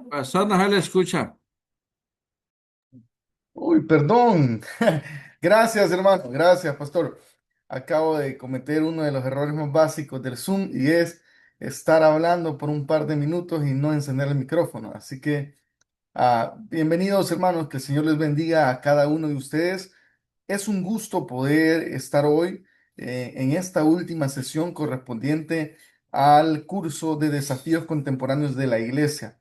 Pastor, no se le escucha. Uy, perdón. Gracias, hermano. Gracias, pastor. Acabo de cometer uno de los errores más básicos del Zoom y es estar hablando por un par de minutos y no encender el micrófono. Así que bienvenidos, hermanos. Que el Señor les bendiga a cada uno de ustedes. Es un gusto poder estar hoy en esta última sesión correspondiente al curso de desafíos contemporáneos de la iglesia.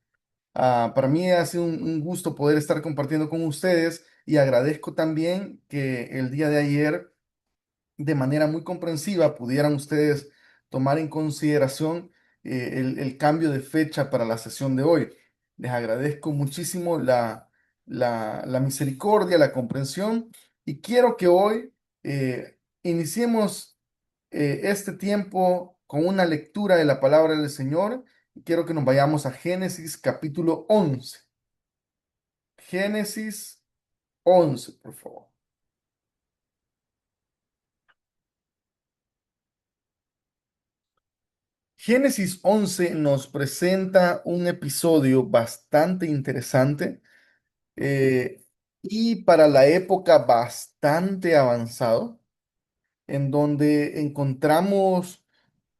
Para mí ha sido un gusto poder estar compartiendo con ustedes y agradezco también que el día de ayer, de manera muy comprensiva, pudieran ustedes tomar en consideración el cambio de fecha para la sesión de hoy. Les agradezco muchísimo la misericordia, la comprensión y quiero que hoy iniciemos este tiempo con una lectura de la palabra del Señor. Quiero que nos vayamos a Génesis capítulo 11. Génesis 11, por favor. Génesis 11 nos presenta un episodio bastante interesante eh, y para la época bastante avanzado, en donde encontramos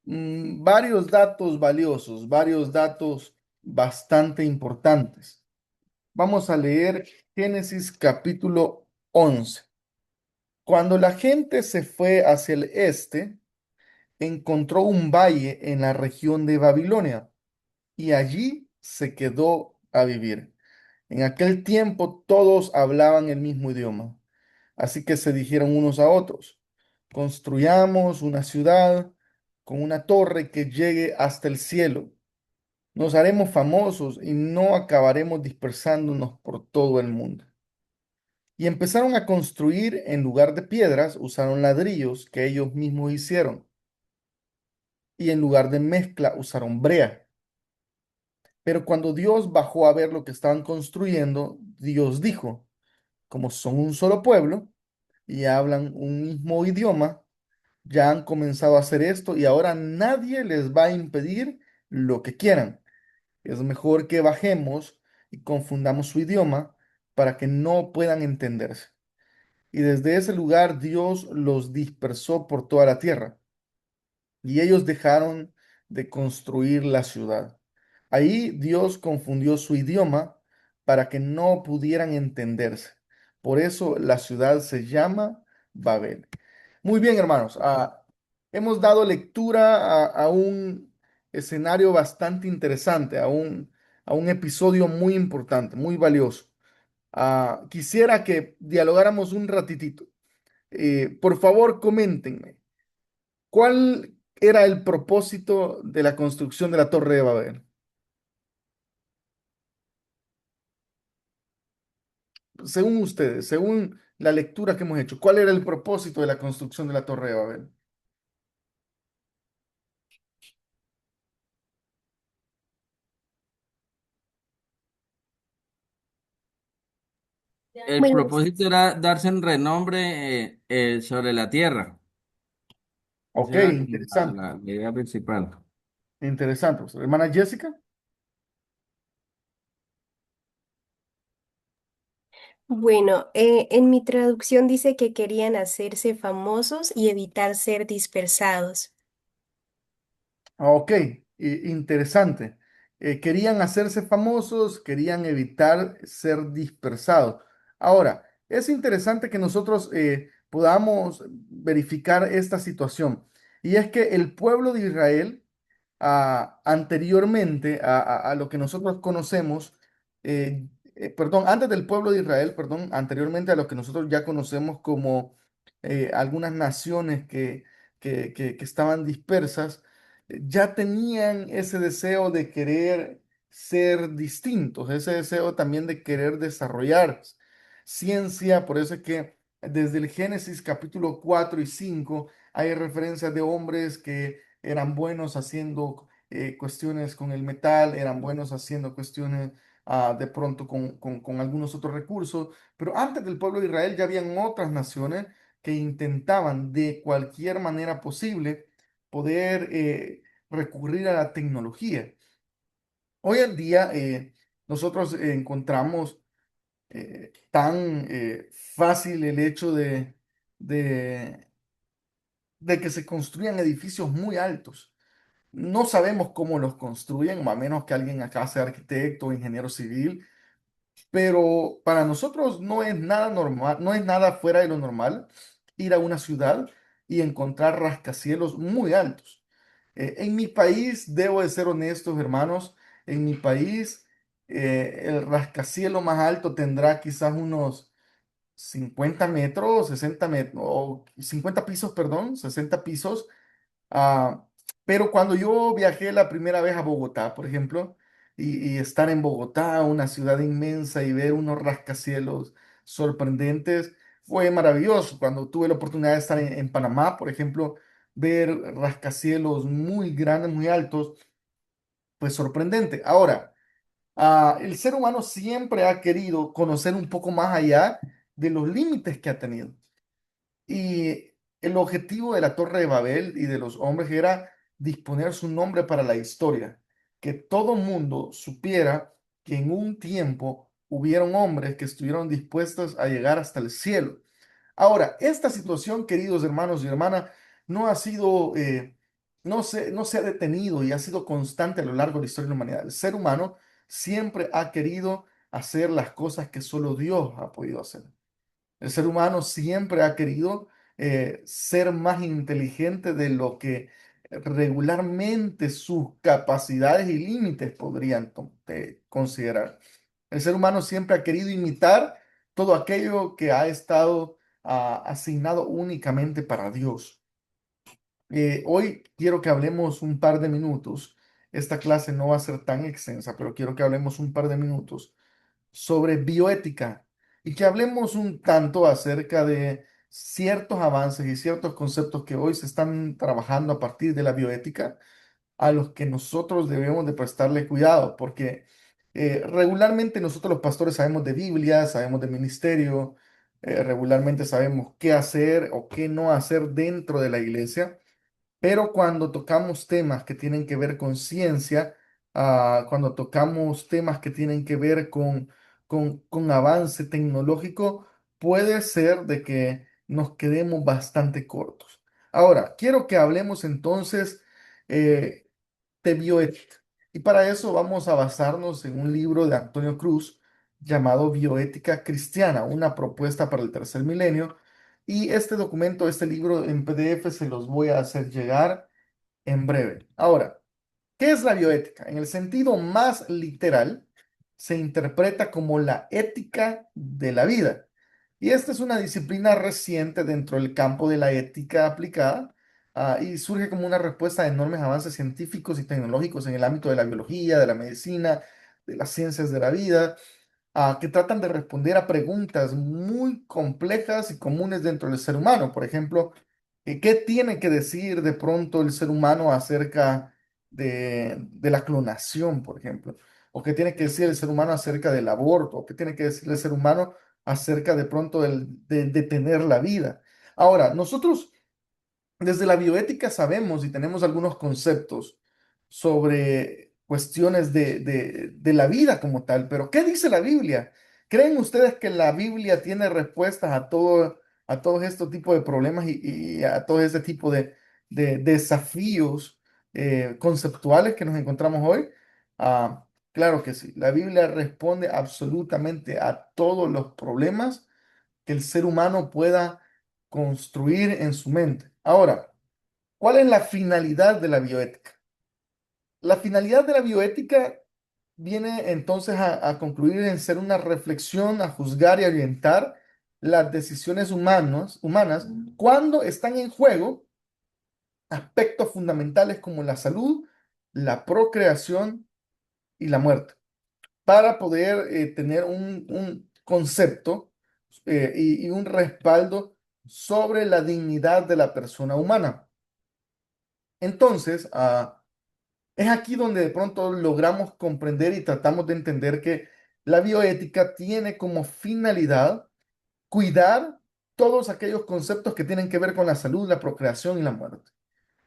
varios datos valiosos, varios datos bastante importantes. Vamos a leer Génesis capítulo 11. Cuando la gente se fue hacia el este, encontró un valle en la región de Babilonia y allí se quedó a vivir. En aquel tiempo todos hablaban el mismo idioma, así que se dijeron unos a otros, construyamos una ciudad con una torre que llegue hasta el cielo. Nos haremos famosos y no acabaremos dispersándonos por todo el mundo. Y empezaron a construir en lugar de piedras, usaron ladrillos que ellos mismos hicieron, y en lugar de mezcla usaron brea. Pero cuando Dios bajó a ver lo que estaban construyendo, Dios dijo, como son un solo pueblo y hablan un mismo idioma, ya han comenzado a hacer esto y ahora nadie les va a impedir lo que quieran. Es mejor que bajemos y confundamos su idioma para que no puedan entenderse. Y desde ese lugar Dios los dispersó por toda la tierra y ellos dejaron de construir la ciudad. Ahí Dios confundió su idioma para que no pudieran entenderse. Por eso la ciudad se llama Babel. Muy bien, hermanos. Hemos dado lectura a un escenario bastante interesante, a un episodio muy importante, muy valioso. Quisiera que dialogáramos un ratitito. Por favor, coméntenme. ¿Cuál era el propósito de la construcción de la Torre de Babel? Según ustedes, según la lectura que hemos hecho, ¿cuál era el propósito de la construcción de la Torre de Babel? El Bueno, propósito era darse un renombre sobre la tierra. Esa Ok, era como interesante, la idea principal. interesante. Pues, hermana Jessica. bueno, en mi traducción dice que querían hacerse famosos y evitar ser dispersados. Ok, interesante. Querían hacerse famosos, querían evitar ser dispersados. Ahora, es interesante que nosotros podamos verificar esta situación. Y es que el pueblo de Israel, anteriormente a lo que nosotros conocemos, perdón, antes del pueblo de Israel, perdón, anteriormente a lo que nosotros ya conocemos como algunas naciones que estaban dispersas, ya tenían ese deseo de querer ser distintos, ese deseo también de querer desarrollar ciencia. Por eso es que desde el Génesis capítulo 4 y 5 hay referencias de hombres que eran buenos haciendo cuestiones con el metal, eran buenos haciendo cuestiones de pronto con algunos otros recursos, pero antes del pueblo de Israel ya habían otras naciones que intentaban de cualquier manera posible poder recurrir a la tecnología. Hoy en día nosotros encontramos tan fácil el hecho de, de que se construyan edificios muy altos. No sabemos cómo los construyen, a menos que alguien acá sea arquitecto o ingeniero civil, pero para nosotros no es nada normal, no es nada fuera de lo normal ir a una ciudad y encontrar rascacielos muy altos. En mi país, debo de ser honestos, hermanos, en mi país el rascacielo más alto tendrá quizás unos 50 metros, 60 metros, o 50 pisos, perdón, 60 pisos. Ah, pero cuando yo viajé la primera vez a Bogotá, por ejemplo, y estar en Bogotá, una ciudad inmensa, y ver unos rascacielos sorprendentes, fue maravilloso. Cuando tuve la oportunidad de estar en Panamá, por ejemplo, ver rascacielos muy grandes, muy altos, pues sorprendente. Ahora, el ser humano siempre ha querido conocer un poco más allá de los límites que ha tenido. Y el objetivo de la Torre de Babel y de los hombres era disponer su nombre para la historia, que todo mundo supiera que en un tiempo hubieron hombres que estuvieron dispuestos a llegar hasta el cielo. Ahora, esta situación, queridos hermanos y hermanas, no ha sido, no se ha detenido y ha sido constante a lo largo de la historia de la humanidad. El ser humano siempre ha querido hacer las cosas que solo Dios ha podido hacer. El ser humano siempre ha querido ser más inteligente de lo que regularmente sus capacidades y límites podrían considerar. El ser humano siempre ha querido imitar todo aquello que ha estado asignado únicamente para Dios. Hoy quiero que hablemos un par de minutos. Esta clase no va a ser tan extensa, pero quiero que hablemos un par de minutos sobre bioética y que hablemos un tanto acerca de ciertos avances y ciertos conceptos que hoy se están trabajando a partir de la bioética, a los que nosotros debemos de prestarle cuidado, porque regularmente nosotros los pastores sabemos de Biblia, sabemos de ministerio, regularmente sabemos qué hacer o qué no hacer dentro de la iglesia, pero cuando tocamos temas que tienen que ver con ciencia, cuando tocamos temas que tienen que ver con avance tecnológico, puede ser de que nos quedemos bastante cortos. Ahora, quiero que hablemos entonces eh, de bioética. Y para eso vamos a basarnos en un libro de Antonio Cruz llamado Bioética Cristiana, una propuesta para el tercer milenio. Y este documento, este libro en PDF se los voy a hacer llegar en breve. Ahora, ¿qué es la bioética? En el sentido más literal, se interpreta como la ética de la vida. Y esta es una disciplina reciente dentro del campo de la ética aplicada, y surge como una respuesta a enormes avances científicos y tecnológicos en el ámbito de la biología, de la medicina, de las ciencias de la vida, que tratan de responder a preguntas muy complejas y comunes dentro del ser humano. Por ejemplo, ¿qué tiene que decir de pronto el ser humano acerca de la clonación, por ejemplo? ¿O qué tiene que decir el ser humano acerca del aborto? ¿O qué tiene que decir el ser humano acerca de pronto de tener la vida? Ahora, nosotros desde la bioética sabemos y tenemos algunos conceptos sobre cuestiones de la vida como tal, pero ¿qué dice la Biblia? ¿Creen ustedes que la Biblia tiene respuestas a todos estos tipos de problemas y a todo este tipo de desafíos conceptuales que nos encontramos hoy? Claro que sí. La Biblia responde absolutamente a todos los problemas que el ser humano pueda construir en su mente. Ahora, ¿cuál es la finalidad de la bioética? La finalidad de la bioética viene entonces a concluir en ser una reflexión, a juzgar y a orientar las decisiones humanas cuando están en juego aspectos fundamentales como la salud, la procreación y la muerte, para poder tener un concepto y un respaldo sobre la dignidad de la persona humana. Entonces, es aquí donde de pronto logramos comprender y tratamos de entender que la bioética tiene como finalidad cuidar todos aquellos conceptos que tienen que ver con la salud, la procreación y la muerte.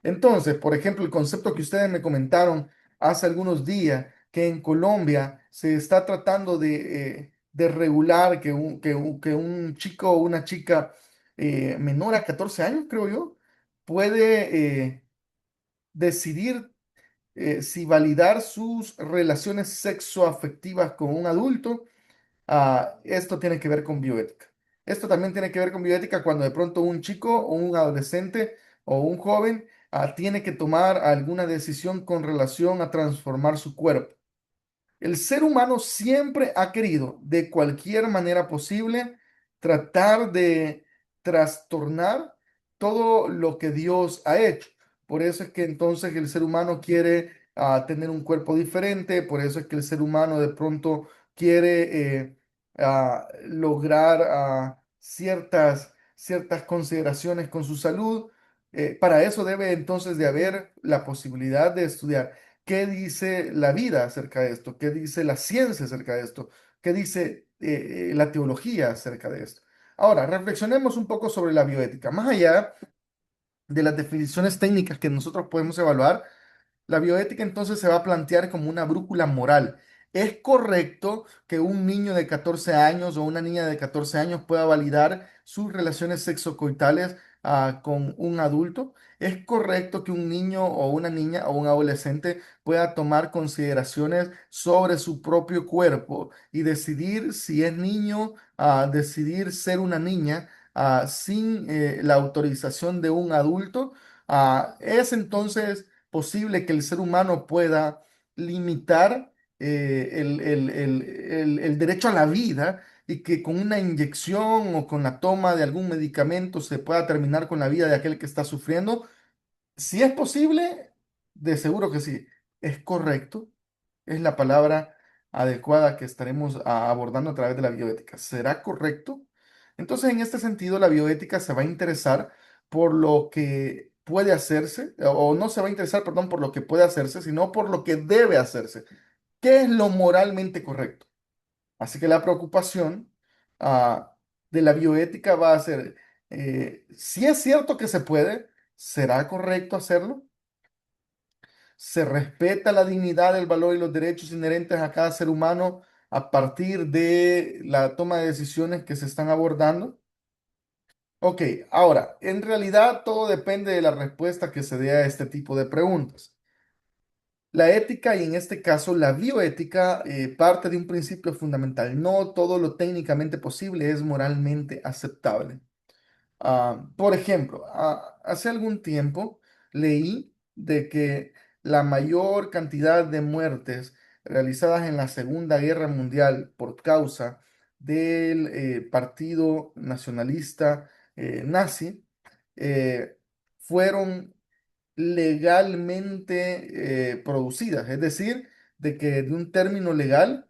Entonces, por ejemplo, el concepto que ustedes me comentaron hace algunos días, que en Colombia se está tratando de regular que un chico o una chica menor a 14 años, creo yo, puede decidir si validar sus relaciones sexoafectivas con un adulto. Esto tiene que ver con bioética. Esto también tiene que ver con bioética cuando de pronto un chico o un adolescente o un joven tiene que tomar alguna decisión con relación a transformar su cuerpo. El ser humano siempre ha querido, de cualquier manera posible, tratar de trastornar todo lo que Dios ha hecho. Por eso es que entonces el ser humano quiere tener un cuerpo diferente, por eso es que el ser humano de pronto quiere lograr ciertas consideraciones con su salud. Para eso debe entonces de haber la posibilidad de estudiar. ¿Qué dice la vida acerca de esto? ¿Qué dice la ciencia acerca de esto? ¿Qué dice la teología acerca de esto? Ahora, reflexionemos un poco sobre la bioética. Más allá de las definiciones técnicas que nosotros podemos evaluar, la bioética entonces se va a plantear como una brújula moral. ¿Es correcto que un niño de 14 años o una niña de 14 años pueda validar sus relaciones sexocoitales con un adulto? ¿Es correcto que un niño o una niña o un adolescente pueda tomar consideraciones sobre su propio cuerpo y decidir si es niño, decidir ser una niña sin la autorización de un adulto? Es entonces posible que el ser humano pueda limitar el derecho a la vida y que con una inyección o con la toma de algún medicamento se pueda terminar con la vida de aquel que está sufriendo. Si es posible, de seguro que sí. Es correcto, es la palabra adecuada que estaremos abordando a través de la bioética. ¿Será correcto? Entonces, en este sentido, la bioética se va a interesar por lo que puede hacerse, o no se va a interesar, perdón, por lo que puede hacerse, sino por lo que debe hacerse. ¿Qué es lo moralmente correcto? Así que la preocupación ah, de la bioética va a ser, si es cierto que se puede, ¿será correcto hacerlo? Se respeta la dignidad, el valor y los derechos inherentes a cada ser humano a partir de la toma de decisiones que se están abordando. Ok, ahora, en realidad todo depende de la respuesta que se dé a este tipo de preguntas. La ética y en este caso la bioética parte de un principio fundamental. No todo lo técnicamente posible es moralmente aceptable. Por ejemplo, hace algún tiempo leí de que la mayor cantidad de muertes realizadas en la Segunda Guerra Mundial por causa del Partido Nacionalista nazi fueron legalmente producidas, es decir, de que de un término legal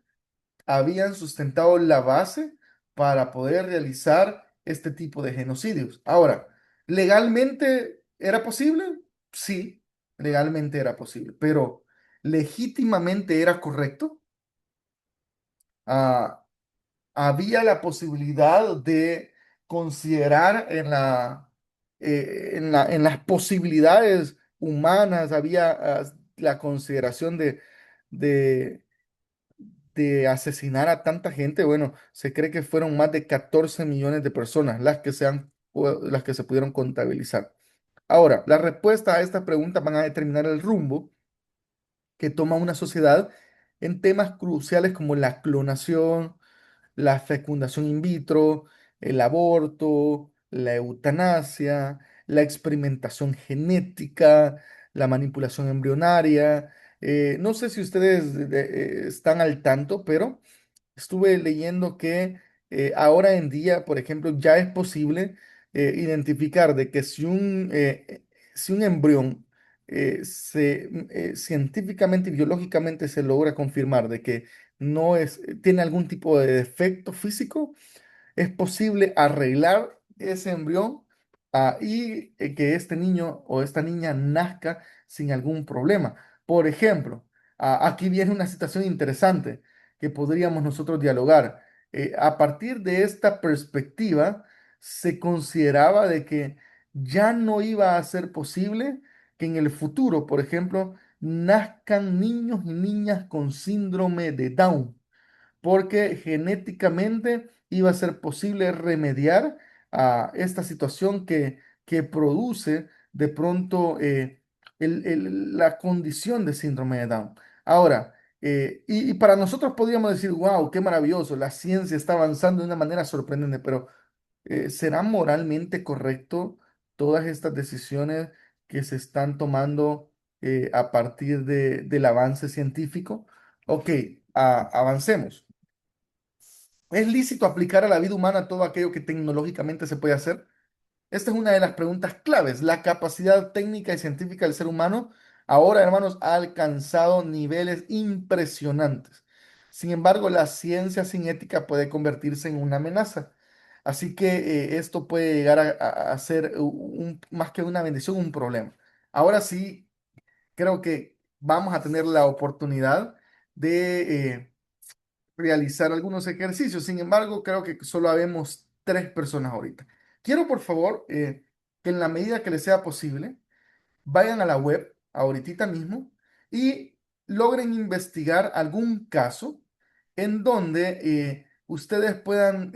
habían sustentado la base para poder realizar este tipo de genocidios. Ahora, ¿legalmente era posible? Sí, legalmente era posible, pero ¿legítimamente era correcto? Ah, ¿Había la posibilidad de considerar en las posibilidades humanas, había la consideración de de asesinar a tanta gente? Bueno, se cree que fueron más de 14 millones de personas las que se pudieron contabilizar. Ahora, la respuesta a esta pregunta van a determinar el rumbo que toma una sociedad en temas cruciales como la clonación, la fecundación in vitro, el aborto, la eutanasia, la experimentación genética, la manipulación embrionaria. No sé si ustedes están al tanto, pero estuve leyendo que ahora en día, por ejemplo, ya es posible identificar de que si un embrión científicamente y biológicamente se logra confirmar de que no tiene algún tipo de defecto físico, es posible arreglar ese embrión y que este niño o esta niña nazca sin algún problema. Por ejemplo, aquí viene una situación interesante que podríamos nosotros dialogar. A partir de esta perspectiva, se consideraba de que ya no iba a ser posible que en el futuro, por ejemplo, nazcan niños y niñas con síndrome de Down, porque genéticamente iba a ser posible remediar a esta situación que produce de pronto la condición de síndrome de Down. Ahora, y para nosotros podríamos decir, wow, qué maravilloso, la ciencia está avanzando de una manera sorprendente, pero ¿será moralmente correcto todas estas decisiones que se están tomando a partir del avance científico? Ok, avancemos. ¿Es lícito aplicar a la vida humana todo aquello que tecnológicamente se puede hacer? Esta es una de las preguntas claves. La capacidad técnica y científica del ser humano ahora, hermanos, ha alcanzado niveles impresionantes. Sin embargo, la ciencia sin ética puede convertirse en una amenaza. Así que esto puede llegar a ser más que una bendición, un problema. Ahora sí, creo que vamos a tener la oportunidad de realizar algunos ejercicios. Sin embargo, creo que solo habemos tres personas ahorita. Quiero, por favor, que en la medida que les sea posible, vayan a la web ahorita mismo y logren investigar algún caso en donde ustedes puedan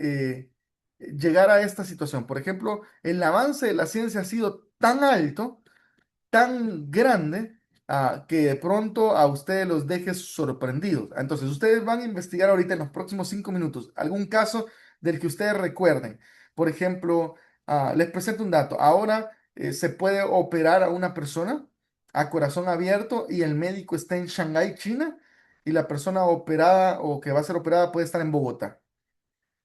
llegar a esta situación. Por ejemplo, el avance de la ciencia ha sido tan alto, tan grande, que de pronto a ustedes los deje sorprendidos. Entonces, ustedes van a investigar ahorita en los próximos 5 minutos algún caso del que ustedes recuerden. Por ejemplo, les presento un dato. Ahora se puede operar a una persona a corazón abierto y el médico está en Shanghái, China, y la persona operada o que va a ser operada puede estar en Bogotá.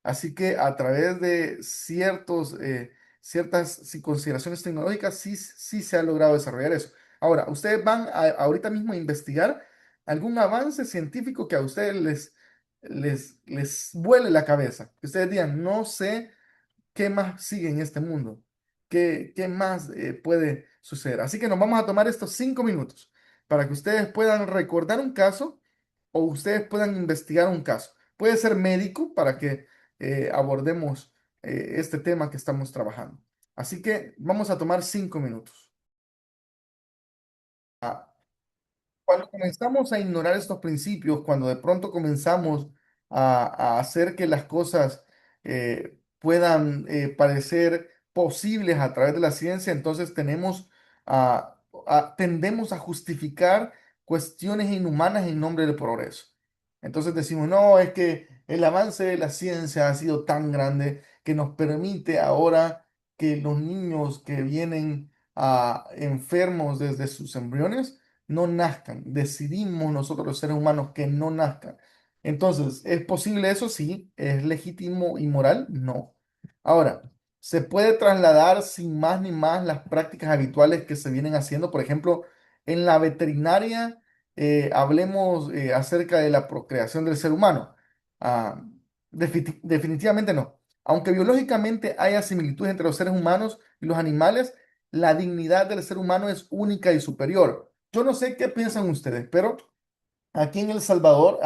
Así que a través de ciertas consideraciones tecnológicas sí se ha logrado desarrollar eso. Ahora, ustedes van ahorita mismo a investigar algún avance científico que a ustedes les vuele la cabeza. Que ustedes digan, no sé qué más sigue en este mundo, qué más puede suceder. Así que nos vamos a tomar estos 5 minutos para que ustedes puedan recordar un caso o ustedes puedan investigar un caso. Puede ser médico para que abordemos este tema que estamos trabajando. Así que vamos a tomar 5 minutos. Ah, Cuando comenzamos a ignorar estos principios, cuando de pronto comenzamos a hacer que las cosas puedan parecer posibles a través de la ciencia, entonces tendemos a justificar cuestiones inhumanas en nombre del progreso. Entonces decimos, no, es que el avance de la ciencia ha sido tan grande que nos permite ahora que los niños que vienen enfermos desde sus embriones, no nazcan. Decidimos nosotros los seres humanos que no nazcan. Entonces, ¿es posible eso? Sí. ¿Es legítimo y moral? No. Ahora, ¿se puede trasladar sin más ni más las prácticas habituales que se vienen haciendo? Por ejemplo, en la veterinaria, hablemos acerca de la procreación del ser humano. Ah, definitivamente no. Aunque biológicamente haya similitudes entre los seres humanos y los animales, la dignidad del ser humano es única y superior. Yo no sé qué piensan ustedes, pero aquí en El Salvador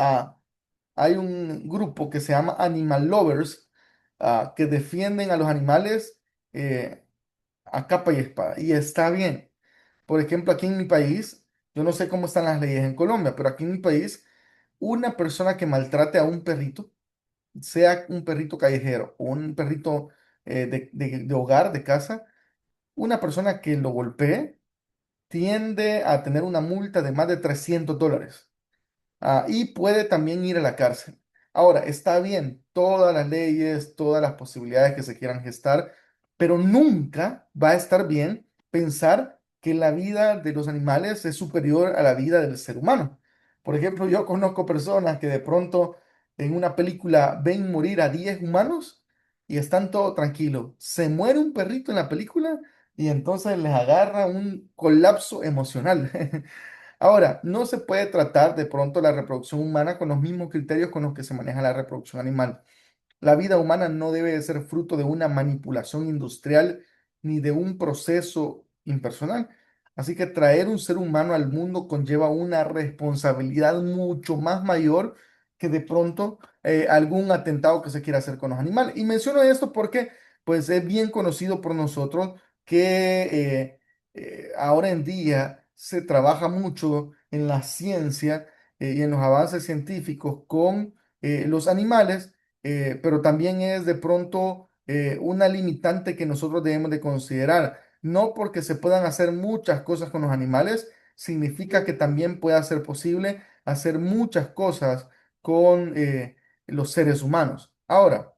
hay un grupo que se llama Animal Lovers, que defienden a los animales eh, a capa y espada. Y está bien. Por ejemplo, aquí en mi país, yo no sé cómo están las leyes en Colombia, pero aquí en mi país, una persona que maltrate a un perrito, sea un perrito callejero o un perrito de hogar, de casa, una persona que lo golpee, tiende a tener una multa de más de $300. Y puede también ir a la cárcel. Ahora, está bien, todas las leyes, todas las posibilidades que se quieran gestar, pero nunca va a estar bien pensar que la vida de los animales es superior a la vida del ser humano. Por ejemplo, yo conozco personas que de pronto en una película ven morir a 10 humanos y están todo tranquilos. Se muere un perrito en la película y entonces les agarra un colapso emocional. Ahora, no se puede tratar de pronto la reproducción humana con los mismos criterios con los que se maneja la reproducción animal. La vida humana no debe de ser fruto de una manipulación industrial ni de un proceso impersonal. Así que traer un ser humano al mundo conlleva una responsabilidad mucho más mayor que de pronto algún atentado que se quiera hacer con los animales. Y menciono esto porque pues es bien conocido por nosotros que ahora en día se trabaja mucho en la ciencia y en los avances científicos con los animales, pero también es de pronto una limitante que nosotros debemos de considerar. No porque se puedan hacer muchas cosas con los animales, significa que también pueda ser posible hacer muchas cosas con los seres humanos. Ahora,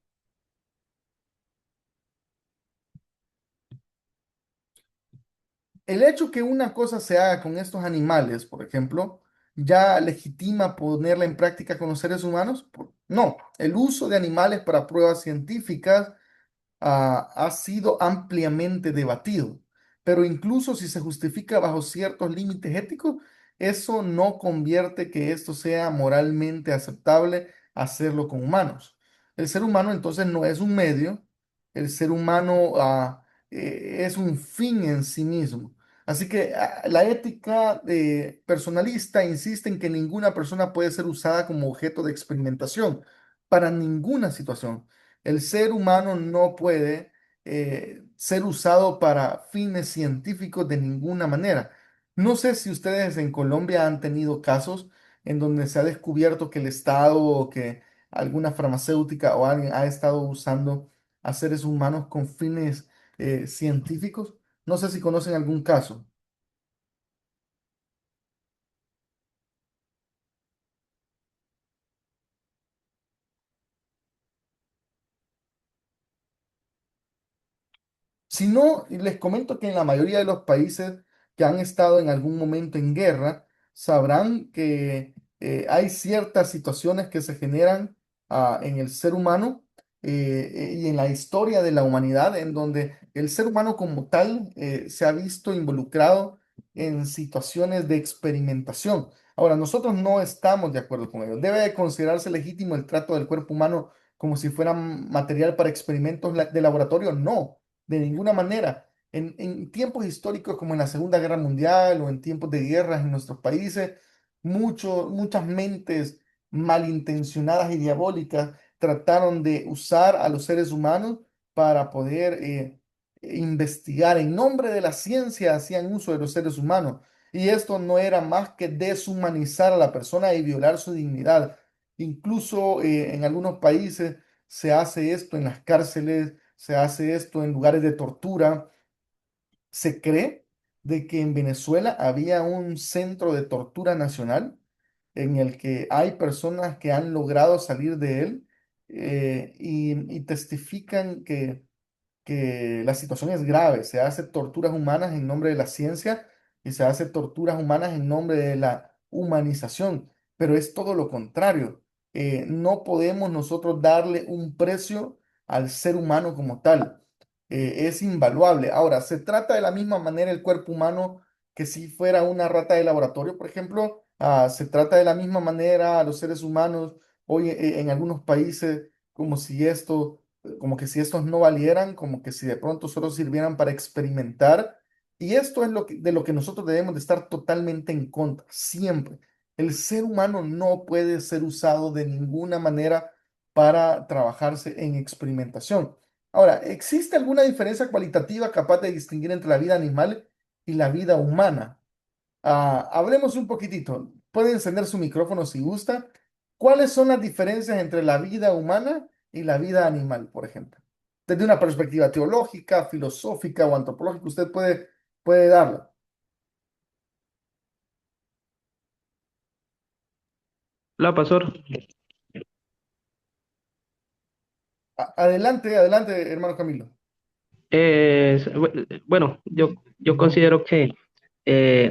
el hecho que una cosa se haga con estos animales, por ejemplo, ya legitima ponerla en práctica con los seres humanos. No, el uso de animales para pruebas científicas ha sido ampliamente debatido, pero incluso si se justifica bajo ciertos límites éticos, eso no convierte que esto sea moralmente aceptable hacerlo con humanos. El ser humano entonces no es un medio, el ser humano es un fin en sí mismo. Así que la ética personalista insiste en que ninguna persona puede ser usada como objeto de experimentación para ninguna situación. El ser humano no puede ser usado para fines científicos de ninguna manera. No sé si ustedes en Colombia han tenido casos en donde se ha descubierto que el Estado o que alguna farmacéutica o alguien ha estado usando a seres humanos con fines científicos. No sé si conocen algún caso. Si no, les comento que en la mayoría de los países que han estado en algún momento en guerra, sabrán que hay ciertas situaciones que se generan en el ser humano y en la historia de la humanidad, en donde el ser humano como tal se ha visto involucrado en situaciones de experimentación. Ahora, nosotros no estamos de acuerdo con ello. Debe de considerarse legítimo el trato del cuerpo humano como si fuera material para experimentos de laboratorio. No, de ninguna manera. En tiempos históricos como en la Segunda Guerra Mundial o en tiempos de guerras en nuestros países, muchas mentes malintencionadas y diabólicas trataron de usar a los seres humanos para poder investigar. En nombre de la ciencia hacían uso de los seres humanos. Y esto no era más que deshumanizar a la persona y violar su dignidad. Incluso en algunos países se hace esto en las cárceles, se hace esto en lugares de tortura. Se cree de que en Venezuela había un centro de tortura nacional en el que hay personas que han logrado salir de él y testifican que la situación es grave. Se hace torturas humanas en nombre de la ciencia y se hace torturas humanas en nombre de la humanización, pero es todo lo contrario. No podemos nosotros darle un precio al ser humano como tal. Es invaluable. Ahora, se trata de la misma manera el cuerpo humano que si fuera una rata de laboratorio, por ejemplo. Se trata de la misma manera a los seres humanos hoy en algunos países como si esto como que si estos no valieran, como que si de pronto solo sirvieran para experimentar. Y esto es de lo que nosotros debemos de estar totalmente en contra, siempre. El ser humano no puede ser usado de ninguna manera para trabajarse en experimentación. Ahora, ¿existe alguna diferencia cualitativa capaz de distinguir entre la vida animal y la vida humana? Hablemos un poquitito. Puede encender su micrófono si gusta. ¿Cuáles son las diferencias entre la vida humana y la vida animal, por ejemplo? Desde una perspectiva teológica, filosófica o antropológica, usted puede darla. Hola, pastor. Adelante, adelante, hermano Camilo. Bueno, yo considero que,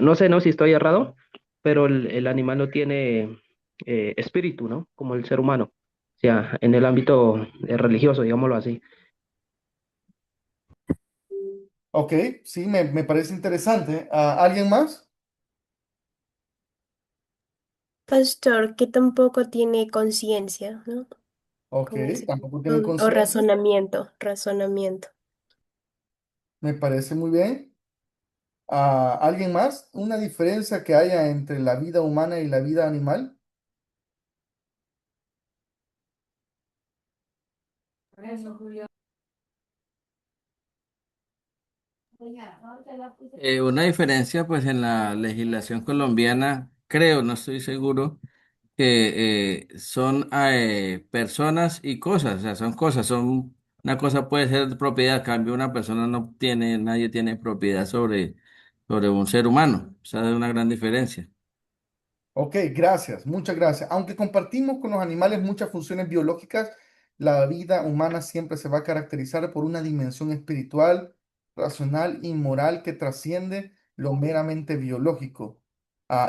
no sé, no si estoy errado, pero el animal no tiene espíritu, ¿no? Como el ser humano. O sea, en el ámbito religioso, digámoslo así. Ok, sí, me parece interesante. ¿Alguien más? Pastor, que tampoco tiene conciencia, ¿no? Ok, Con ese tampoco tienen o conciencia. razonamiento. Me parece muy bien. ¿Alguien más? ¿Una diferencia que haya entre la vida humana y la vida animal? Una diferencia, pues en la legislación colombiana, creo, no estoy seguro, que son personas y cosas, o sea, son cosas, una cosa puede ser propiedad, a cambio una persona no tiene, nadie tiene propiedad sobre un ser humano, o sea, es una gran diferencia. Ok, gracias, muchas gracias. Aunque compartimos con los animales muchas funciones biológicas, la vida humana siempre se va a caracterizar por una dimensión espiritual, racional y moral que trasciende lo meramente biológico.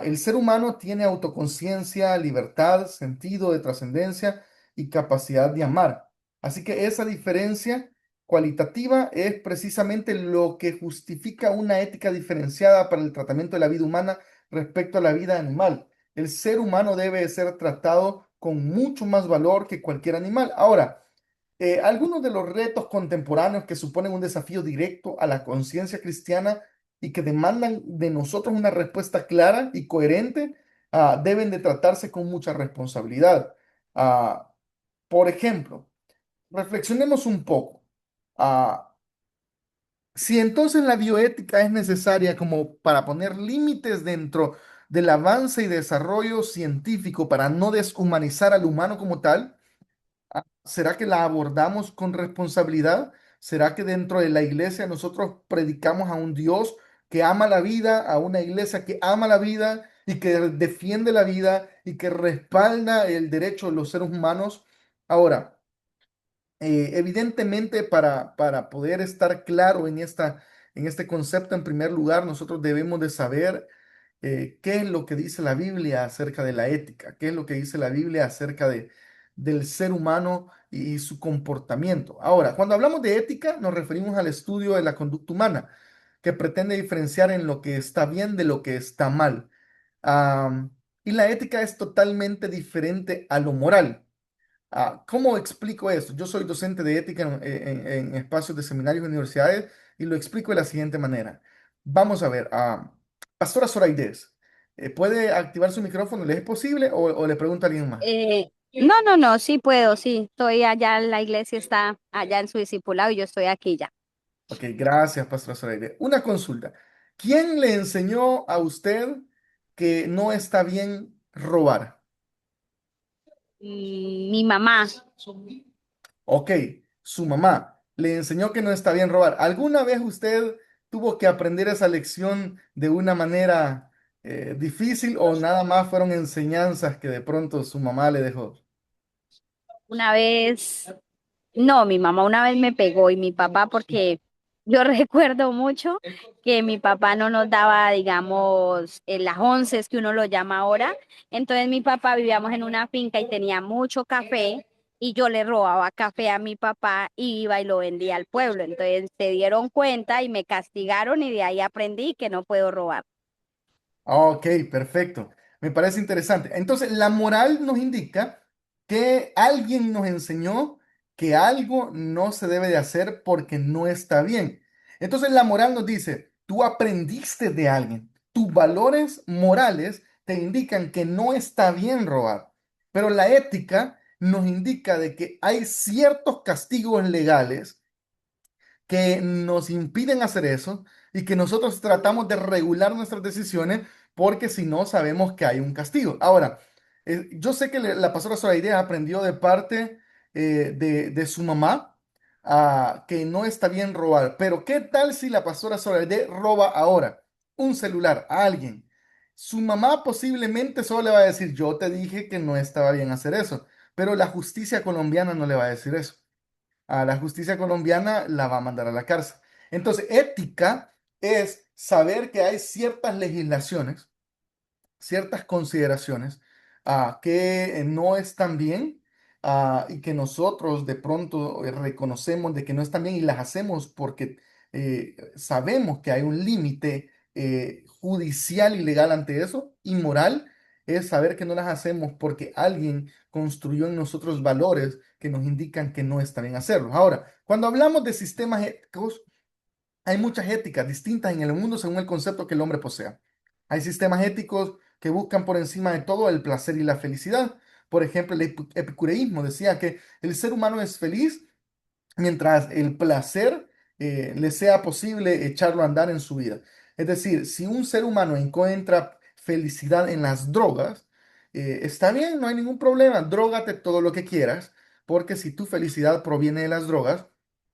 El ser humano tiene autoconciencia, libertad, sentido de trascendencia y capacidad de amar. Así que esa diferencia cualitativa es precisamente lo que justifica una ética diferenciada para el tratamiento de la vida humana respecto a la vida animal. El ser humano debe ser tratado con mucho más valor que cualquier animal. Ahora, algunos de los retos contemporáneos que suponen un desafío directo a la conciencia cristiana y que demandan de nosotros una respuesta clara y coherente, deben de tratarse con mucha responsabilidad. Ah, por ejemplo, reflexionemos un poco. Ah, si entonces la bioética es necesaria como para poner límites dentro del avance y desarrollo científico para no deshumanizar al humano como tal, ¿será que la abordamos con responsabilidad? ¿Será que dentro de la iglesia nosotros predicamos a un Dios que ama la vida, a una iglesia que ama la vida y que defiende la vida y que respalda el derecho de los seres humanos? Ahora, evidentemente, para poder estar claro en este concepto, en primer lugar, nosotros debemos de saber qué es lo que dice la Biblia acerca de la ética, qué es lo que dice la Biblia acerca del ser humano y su comportamiento. Ahora, cuando hablamos de ética, nos referimos al estudio de la conducta humana, que pretende diferenciar en lo que está bien de lo que está mal. Am, y la ética es totalmente diferente a lo moral. ¿Cómo explico esto? Yo soy docente de ética en espacios de seminarios y universidades y lo explico de la siguiente manera. Vamos a ver, Pastora Zoraidez, ¿puede activar su micrófono? ¿Le es posible o le pregunto a alguien más? No, no, no, sí puedo, sí. Estoy allá, la iglesia está allá en su discipulado y yo estoy aquí ya. Ok, gracias, Pastora Zoraidez. Una consulta. ¿Quién le enseñó a usted que no está bien robar? Mi mamá, Ok, su mamá le enseñó que no está bien robar. ¿Alguna vez usted tuvo que aprender esa lección de una manera difícil o nada más fueron enseñanzas que de pronto su mamá le dejó? una vez, no, mi mamá una vez me pegó y mi papá porque yo recuerdo mucho que mi papá no nos daba, digamos, las onces que uno lo llama ahora. Entonces mi papá vivíamos en una finca y tenía mucho café y yo le robaba café a mi papá y iba y lo vendía al pueblo. Entonces se dieron cuenta y me castigaron y de ahí aprendí que no puedo robar. Ok, perfecto. Me parece interesante. Entonces, la moral nos indica que alguien nos enseñó que algo no se debe de hacer porque no está bien. Entonces, la moral nos dice, tú aprendiste de alguien. Tus valores morales te indican que no está bien robar. Pero la ética nos indica de que hay ciertos castigos legales que nos impiden hacer eso y que nosotros tratamos de regular nuestras decisiones porque si no sabemos que hay un castigo. Ahora, yo sé que la pastora Zoraide aprendió de parte de su mamá que no está bien robar, pero ¿qué tal si la pastora Zoraide roba ahora un celular a alguien? Su mamá posiblemente solo le va a decir, yo te dije que no estaba bien hacer eso, pero la justicia colombiana no le va a decir eso. A la justicia colombiana la va a mandar a la cárcel. Entonces, ética es saber que hay ciertas legislaciones, ciertas consideraciones que no están bien y que nosotros de pronto reconocemos de que no están bien y las hacemos porque sabemos que hay un límite judicial y legal ante eso. Y moral es saber que no las hacemos porque alguien construyó en nosotros valores que nos indican que no está bien hacerlo. Ahora, cuando hablamos de sistemas éticos, hay muchas éticas distintas en el mundo según el concepto que el hombre posea. Hay sistemas éticos que buscan por encima de todo el placer y la felicidad. Por ejemplo, el epicureísmo decía que el ser humano es feliz mientras el placer le sea posible echarlo a andar en su vida. Es decir, si un ser humano encuentra felicidad en las drogas, está bien, no hay ningún problema, drógate todo lo que quieras, porque si tu felicidad proviene de las drogas,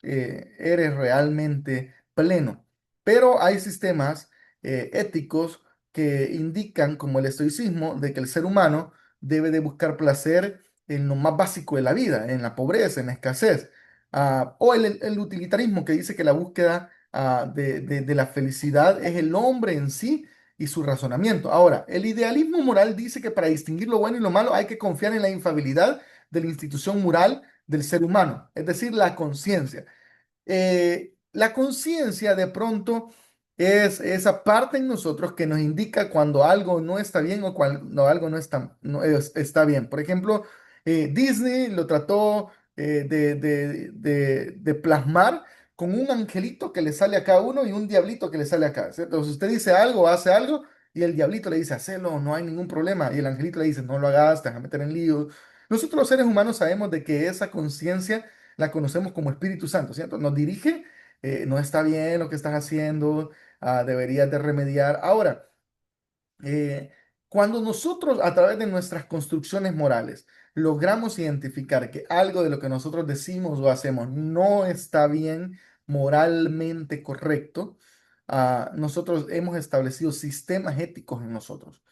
eres realmente pleno. Pero hay sistemas éticos que indican, como el estoicismo, de que el ser humano debe de buscar placer en lo más básico de la vida, en la pobreza, en la escasez. O el utilitarismo que dice que la búsqueda de la felicidad es el hombre en sí y su razonamiento. Ahora, el idealismo moral dice que para distinguir lo bueno y lo malo hay que confiar en la infalibilidad de la institución moral del ser humano, es decir, la conciencia. La conciencia de pronto es esa parte en nosotros que nos indica cuando algo no está bien o cuando algo está bien. Por ejemplo, Disney lo trató de plasmar con un angelito que le sale a cada uno y un diablito que le sale acá, ¿cierto? Entonces usted dice algo, hace algo y el diablito le dice, hacelo, no hay ningún problema. Y el angelito le dice, no lo hagas, te vas a meter en lío. Nosotros los seres humanos sabemos de que esa conciencia la conocemos como Espíritu Santo, ¿cierto? Nos dirige, no está bien lo que estás haciendo, deberías de remediar. Ahora, eh, cuando nosotros a través de nuestras construcciones morales logramos identificar que algo de lo que nosotros decimos o hacemos no está bien, moralmente correcto, nosotros hemos establecido sistemas éticos en nosotros.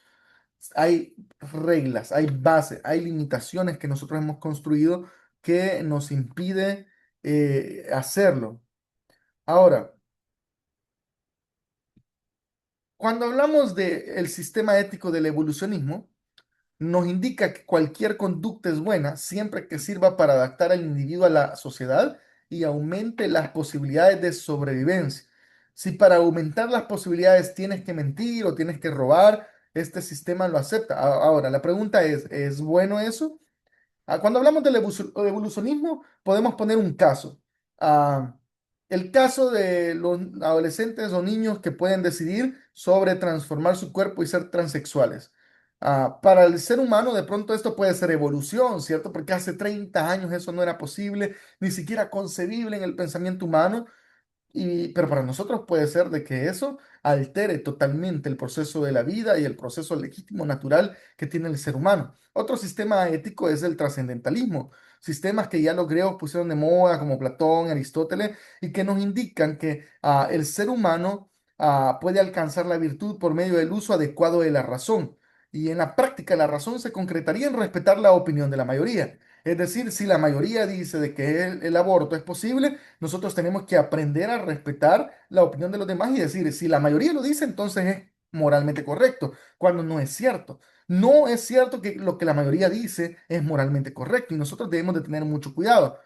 Hay reglas, hay bases, hay limitaciones que nosotros hemos construido que nos impide hacerlo. Ahora, cuando hablamos del sistema ético del evolucionismo, nos indica que cualquier conducta es buena siempre que sirva para adaptar al individuo a la sociedad y aumente las posibilidades de sobrevivencia. Si para aumentar las posibilidades tienes que mentir o tienes que robar, este sistema lo acepta. Ahora, la pregunta ¿es bueno eso? Cuando hablamos del evolucionismo, podemos poner un caso. Ah, el caso de los adolescentes o niños que pueden decidir sobre transformar su cuerpo y ser transexuales. Para el ser humano, de pronto esto puede ser evolución, ¿cierto? Porque hace 30 años eso no era posible, ni siquiera concebible en el pensamiento humano. Pero para nosotros puede ser de que eso altere totalmente el proceso de la vida y el proceso legítimo, natural que tiene el ser humano. Otro sistema ético es el trascendentalismo, sistemas que ya los griegos pusieron de moda, como Platón, Aristóteles, y que nos indican que el ser humano puede alcanzar la virtud por medio del uso adecuado de la razón. Y en la práctica la razón se concretaría en respetar la opinión de la mayoría. Es decir, si la mayoría dice de que el aborto es posible, nosotros tenemos que aprender a respetar la opinión de los demás y decir, si la mayoría lo dice, entonces es moralmente correcto, cuando no es cierto. No es cierto que lo que la mayoría dice es moralmente correcto y nosotros debemos de tener mucho cuidado.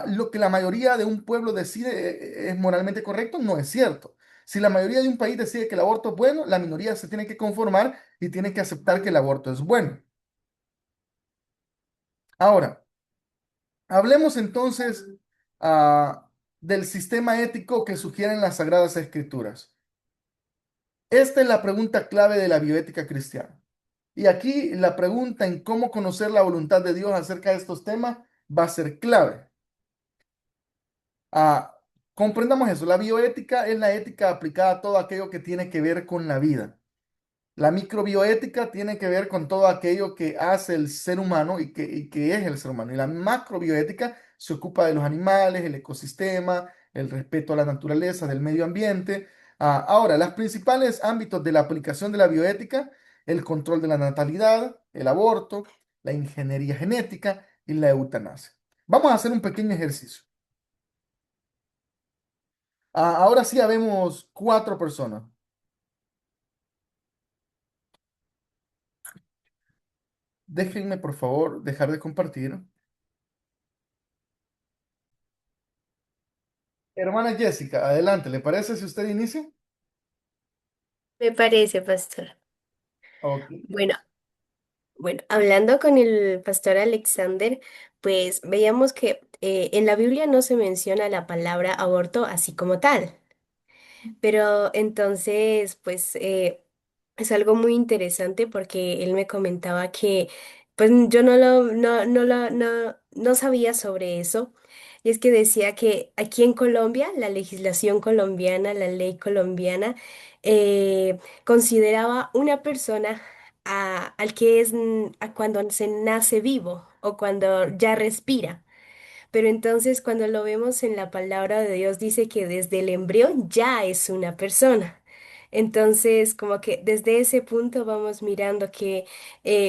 Lo que la mayoría de un pueblo decide es moralmente correcto, no es cierto. Si la mayoría de un país decide que el aborto es bueno, la minoría se tiene que conformar y tiene que aceptar que el aborto es bueno. Ahora, hablemos entonces del sistema ético que sugieren las Sagradas Escrituras. Esta es la pregunta clave de la bioética cristiana. Y aquí la pregunta en cómo conocer la voluntad de Dios acerca de estos temas va a ser clave. Ah, Comprendamos eso. La bioética es la ética aplicada a todo aquello que tiene que ver con la vida. La microbioética tiene que ver con todo aquello que hace el ser humano y que es el ser humano. Y la macrobioética se ocupa de los animales, el ecosistema, el respeto a la naturaleza, del medio ambiente. Ahora, los principales ámbitos de la aplicación de la bioética, el control de la natalidad, el aborto, la ingeniería genética y la eutanasia. Vamos a hacer un pequeño ejercicio. Ahora sí, habemos 4 personas. Déjenme, por favor, dejar de compartir. Hermana Jessica, adelante, ¿le parece si usted inicia? Me parece, pastor. Ok. Bueno, bueno, hablando con el pastor Alexander, pues veíamos que en la Biblia no se menciona la palabra aborto así como tal. Pero entonces, pues es algo muy interesante porque él me comentaba que pues yo no sabía sobre eso. Y es que decía que aquí en Colombia, la legislación colombiana, la ley colombiana, consideraba una persona al que es a cuando se nace vivo o cuando ya respira. Pero entonces cuando lo vemos en la palabra de Dios dice que desde el embrión ya es una persona. Entonces, como que desde ese punto vamos mirando que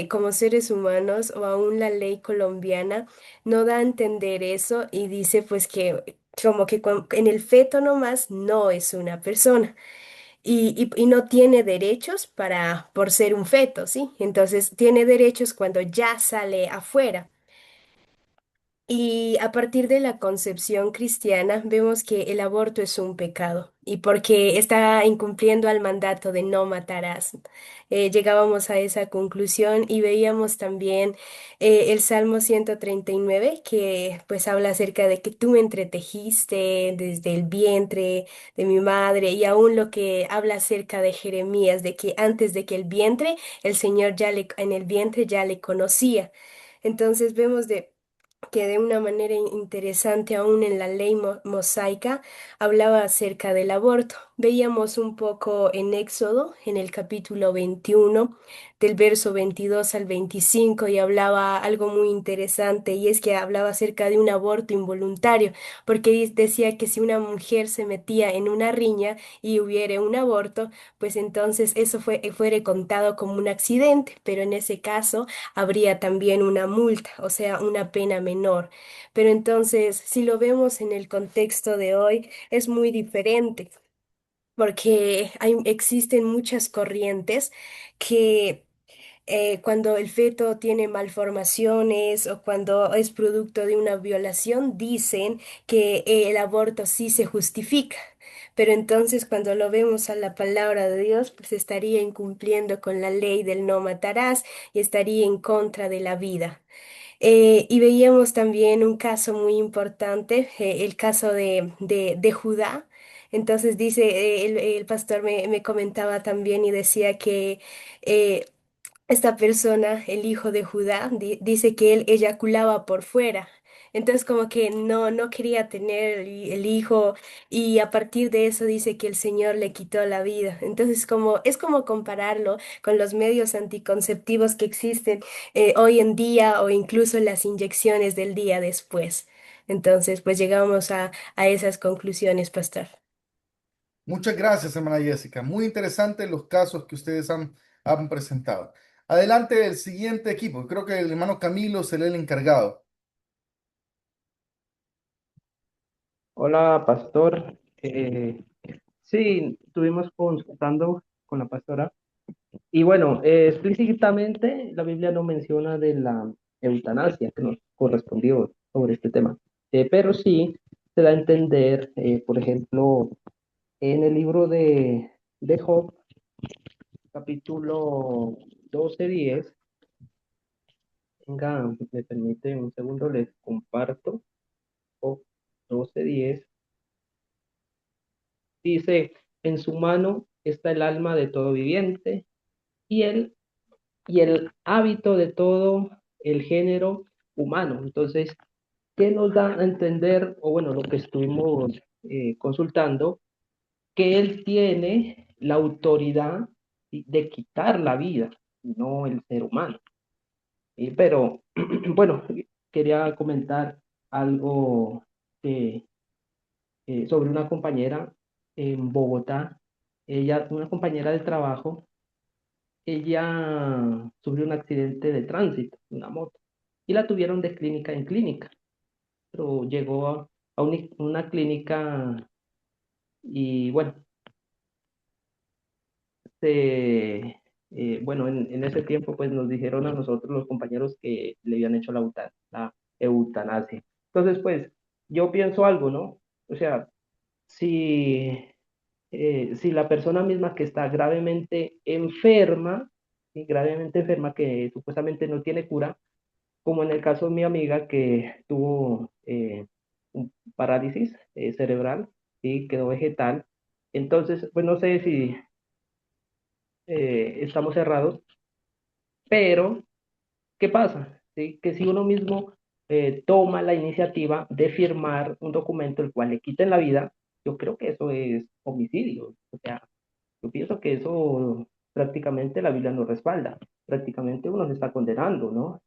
como seres humanos o aún la ley colombiana no da a entender eso y dice pues que como que en el feto nomás no es una persona y no tiene derechos por ser un feto, ¿sí? Entonces tiene derechos cuando ya sale afuera. Y a partir de la concepción cristiana vemos que el aborto es un pecado y porque está incumpliendo al mandato de no matarás. Llegábamos a esa conclusión y veíamos también el Salmo 139 que pues habla acerca de que tú me entretejiste desde el vientre de mi madre y aún lo que habla acerca de Jeremías, de que antes de que el vientre, el Señor en el vientre ya le conocía. Entonces vemos que de una manera interesante aún en la ley mosaica hablaba acerca del aborto. Veíamos un poco en Éxodo, en el capítulo 21, del verso 22 al 25, y hablaba algo muy interesante, y es que hablaba acerca de un aborto involuntario, porque decía que si una mujer se metía en una riña y hubiera un aborto, pues entonces eso fuera contado como un accidente, pero en ese caso habría también una multa, o sea, una pena menor. Pero entonces, si lo vemos en el contexto de hoy, es muy diferente, porque existen muchas corrientes que cuando el feto tiene malformaciones o cuando es producto de una violación, dicen que el aborto sí se justifica. Pero entonces cuando lo vemos a la palabra de Dios, pues estaría incumpliendo con la ley del no matarás y estaría en contra de la vida. Y veíamos también un caso muy importante, el caso de Judá. Entonces dice, el pastor me comentaba también y decía que eh, esta persona, el hijo de Judá, dice que él eyaculaba por fuera. Entonces como que no quería tener el hijo y a partir de eso dice que el Señor le quitó la vida. Entonces como es como compararlo con los medios anticonceptivos que existen hoy en día o incluso las inyecciones del día después. Entonces pues llegamos a esas conclusiones, pastor. Muchas gracias, hermana Jessica. Muy interesantes los casos que ustedes han presentado. Adelante el siguiente equipo. Creo que el hermano Camilo será el encargado. Hola, pastor. Sí, estuvimos consultando con la pastora. Y bueno, explícitamente la Biblia no menciona de la eutanasia que nos correspondió sobre este tema. Pero sí se da a entender, por ejemplo, en el libro de Job, capítulo 12:10. Venga, me permite un segundo, les comparto. Job 12:10 dice, en su mano está el alma de todo viviente y el hábito de todo el género humano. Entonces, ¿qué nos da a entender, o bueno, lo que estuvimos consultando, que él tiene la autoridad de quitar la vida, no el ser humano? Pero, bueno, quería comentar algo que, sobre una compañera en Bogotá, ella, una compañera de trabajo. Ella sufrió un accidente de tránsito, una moto, y la tuvieron de clínica en clínica, pero llegó a una clínica y bueno, bueno, en ese tiempo pues nos dijeron a nosotros los compañeros que le habían hecho la eutanasia. Entonces pues yo pienso algo, ¿no? O sea, si, si la persona misma que está gravemente enferma, ¿sí? Gravemente enferma, que supuestamente no tiene cura, como en el caso de mi amiga que tuvo un parálisis cerebral y quedó vegetal. Entonces, pues no sé si estamos cerrados, pero ¿qué pasa? ¿Sí? Que si uno mismo toma la iniciativa de firmar un documento el cual le quiten la vida, yo creo que eso es homicidio. O sea, yo pienso que eso prácticamente la Biblia no respalda. Prácticamente uno se está condenando, ¿no?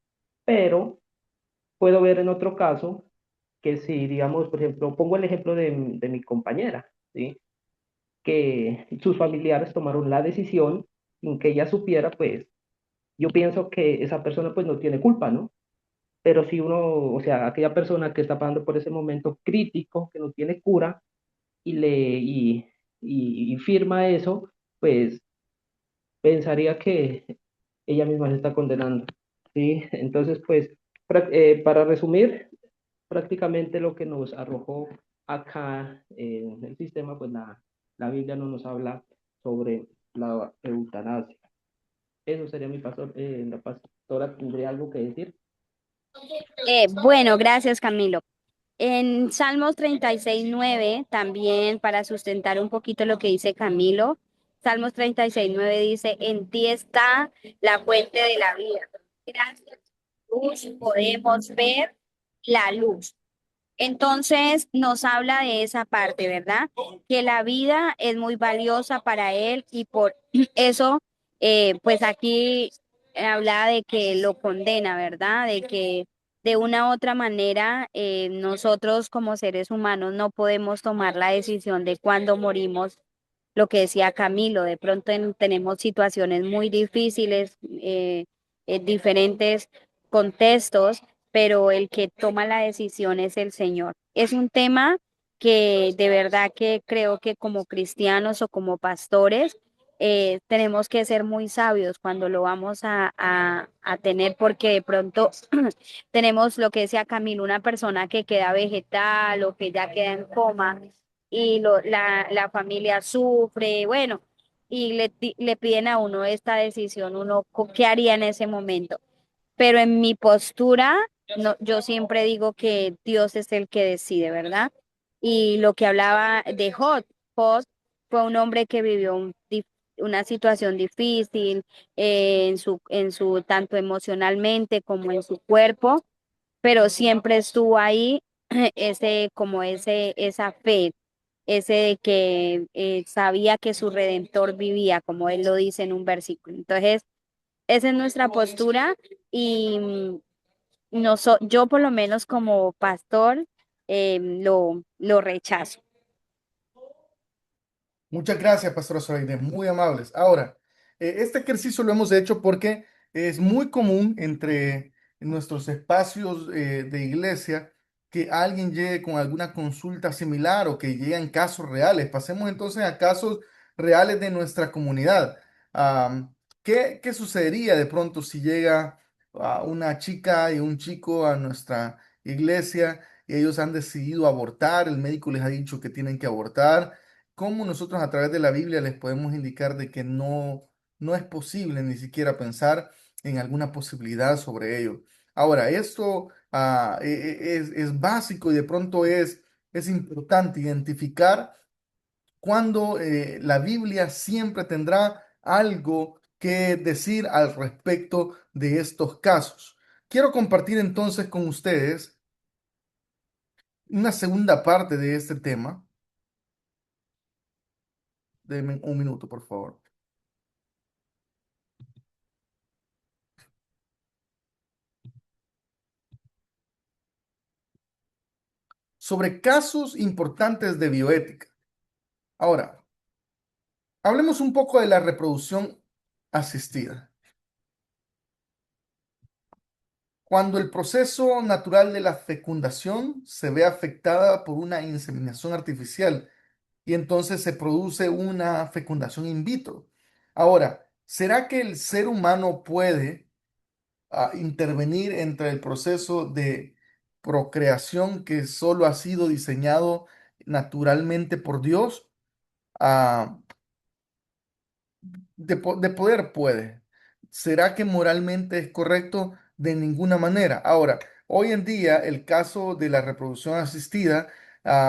Pero puedo ver en otro caso que si, digamos, por ejemplo, pongo el ejemplo de mi compañera, ¿sí? Que sus familiares tomaron la decisión sin que ella supiera, pues yo pienso que esa persona pues no tiene culpa, ¿no? Pero si uno, o sea, aquella persona que está pasando por ese momento crítico, que no tiene cura, y firma eso, pues pensaría que ella misma se está condenando, ¿sí? Entonces, pues, para resumir, prácticamente lo que nos arrojó acá en el sistema, pues la Biblia no nos habla sobre la eutanasia. Eso sería mi pastor. La pastora tendría algo que decir. Bueno, gracias, Camilo. En Salmos 36:9, también para sustentar un poquito lo que dice Camilo, Salmos 36:9 dice, en ti está la fuente de la vida. Gracias, luz, podemos ver la luz. Entonces nos habla de esa parte, ¿verdad? Que la vida es muy valiosa para él y por eso, pues aquí habla de que lo condena, ¿verdad? De que de una u otra manera nosotros como seres humanos no podemos tomar la decisión de cuándo morimos. Lo que decía Camilo, de pronto tenemos situaciones muy difíciles, en diferentes contextos, pero el que toma la decisión es el Señor. Es un tema que de verdad que creo que como cristianos o como pastores tenemos que ser muy sabios cuando lo vamos a tener, porque de pronto tenemos lo que decía Camilo, una persona que queda vegetal o que ya queda en coma y la familia sufre, bueno, y le piden a uno esta decisión, uno, ¿qué haría en ese momento? Pero en mi postura, no, yo siempre digo que Dios es el que decide, ¿verdad? Y lo que hablaba de Job fue un hombre que vivió una situación difícil tanto emocionalmente como en su cuerpo, pero siempre estuvo ahí esa fe, ese de que sabía que su redentor vivía, como él lo dice en un versículo. Entonces, esa es nuestra postura y no yo por lo menos como pastor lo rechazo. Muchas gracias, Pastora Zoraide, muy amables. Ahora, este ejercicio lo hemos hecho porque es muy común entre nuestros espacios de iglesia que alguien llegue con alguna consulta similar o que lleguen casos reales. Pasemos entonces a casos reales de nuestra comunidad. Am, ¿qué sucedería de pronto si llega una chica y un chico a nuestra iglesia y ellos han decidido abortar? El médico les ha dicho que tienen que abortar. ¿Cómo nosotros a través de la Biblia les podemos indicar de que no es posible ni siquiera pensar en alguna posibilidad sobre ello? Ahora, esto es básico y de pronto es importante identificar cuando la Biblia siempre tendrá algo que decir al respecto de estos casos. Quiero compartir entonces con ustedes una segunda parte de este tema. Denme un minuto, por favor. Sobre casos importantes de bioética. Ahora, hablemos un poco de la reproducción asistida. Cuando el proceso natural de la fecundación se ve afectada por una inseminación artificial y entonces se produce una fecundación in vitro. Ahora, ¿será que el ser humano puede intervenir entre el proceso de procreación que solo ha sido diseñado naturalmente por Dios? Ah, de poder puede. ¿Será que moralmente es correcto? De ninguna manera. Ahora, hoy en día el caso de la reproducción asistida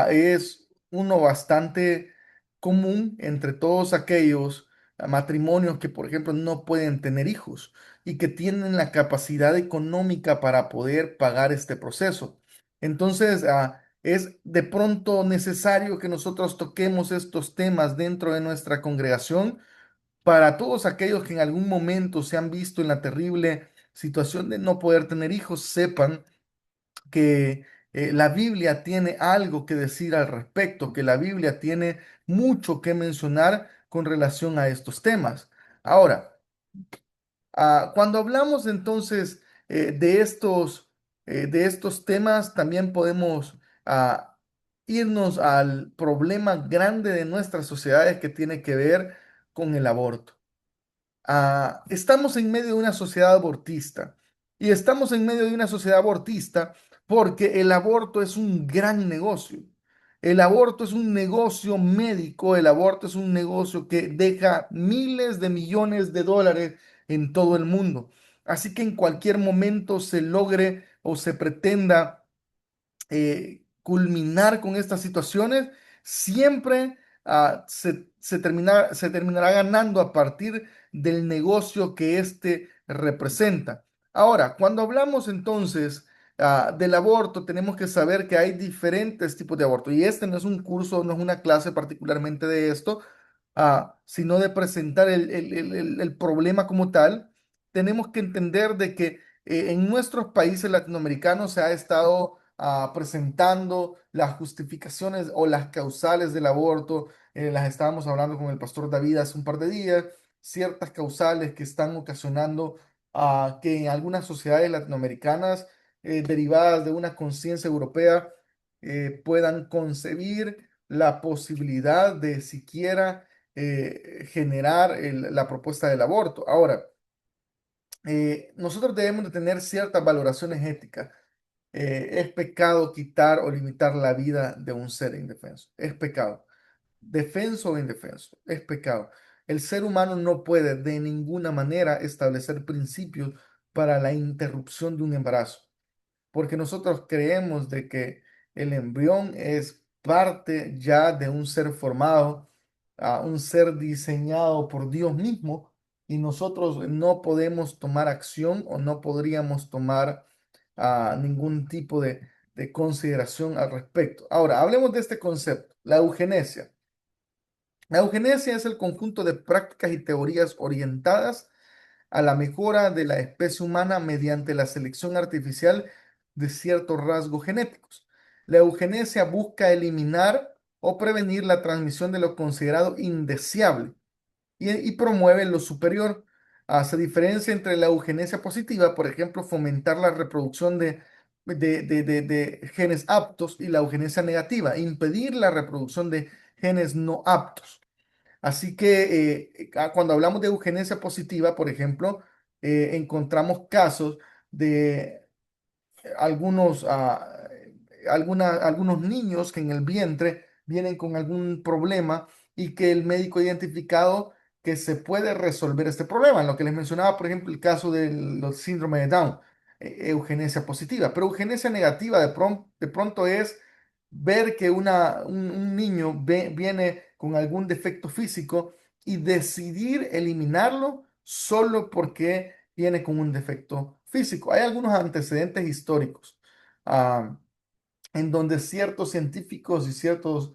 es uno bastante común entre todos aquellos matrimonios que, por ejemplo, no pueden tener hijos. y que tienen la capacidad económica para poder pagar este proceso. Entonces, es de pronto necesario que nosotros toquemos estos temas dentro de nuestra congregación para todos aquellos que en algún momento se han visto en la terrible situación de no poder tener hijos, sepan que la Biblia tiene algo que decir al respecto, que la Biblia tiene mucho que mencionar con relación a estos temas. Ahora, cuando hablamos entonces de estos temas, también podemos irnos al problema grande de nuestras sociedades que tiene que ver con el aborto. Estamos en medio de una sociedad abortista y estamos en medio de una sociedad abortista porque el aborto es un gran negocio. El aborto es un negocio médico, el aborto es un negocio que deja miles de millones de dólares en todo el mundo. Así que en cualquier momento se logre o se pretenda culminar con estas situaciones, siempre se terminará ganando a partir del negocio que éste representa. Ahora, cuando hablamos entonces del aborto, tenemos que saber que hay diferentes tipos de aborto. Y este no es un curso, no es una clase particularmente de esto, sino de presentar el problema como tal. Tenemos que entender de que en nuestros países latinoamericanos se ha estado presentando las justificaciones o las causales del aborto. Las estábamos hablando con el pastor David hace un par de días, ciertas causales que están ocasionando que en algunas sociedades latinoamericanas derivadas de una conciencia europea puedan concebir la posibilidad de siquiera generar la propuesta del aborto. Ahora, nosotros debemos de tener ciertas valoraciones éticas. Es pecado quitar o limitar la vida de un ser indefenso. Es pecado. Defenso o indefenso. Es pecado. El ser humano no puede de ninguna manera establecer principios para la interrupción de un embarazo porque nosotros creemos de que el embrión es parte ya de un ser formado, un ser diseñado por Dios mismo, y nosotros no podemos tomar acción o no podríamos tomar ningún tipo de consideración al respecto. Ahora, hablemos de este concepto, la eugenesia. La eugenesia es el conjunto de prácticas y teorías orientadas a la mejora de la especie humana mediante la selección artificial de ciertos rasgos genéticos. La eugenesia busca eliminar o prevenir la transmisión de lo considerado indeseable y promueve lo superior. Se diferencia entre la eugenesia positiva, por ejemplo, fomentar la reproducción de genes aptos, y la eugenesia negativa, impedir la reproducción de genes no aptos. Así que cuando hablamos de eugenesia positiva, por ejemplo, encontramos casos de algunos, algunos niños que en el vientre vienen con algún problema y que el médico ha identificado que se puede resolver este problema. En lo que les mencionaba, por ejemplo, el caso del síndrome de Down, eugenesia positiva. Pero eugenesia negativa de pronto es ver que un niño viene con algún defecto físico y decidir eliminarlo solo porque viene con un defecto físico. Hay algunos antecedentes históricos ah, en donde ciertos científicos y ciertos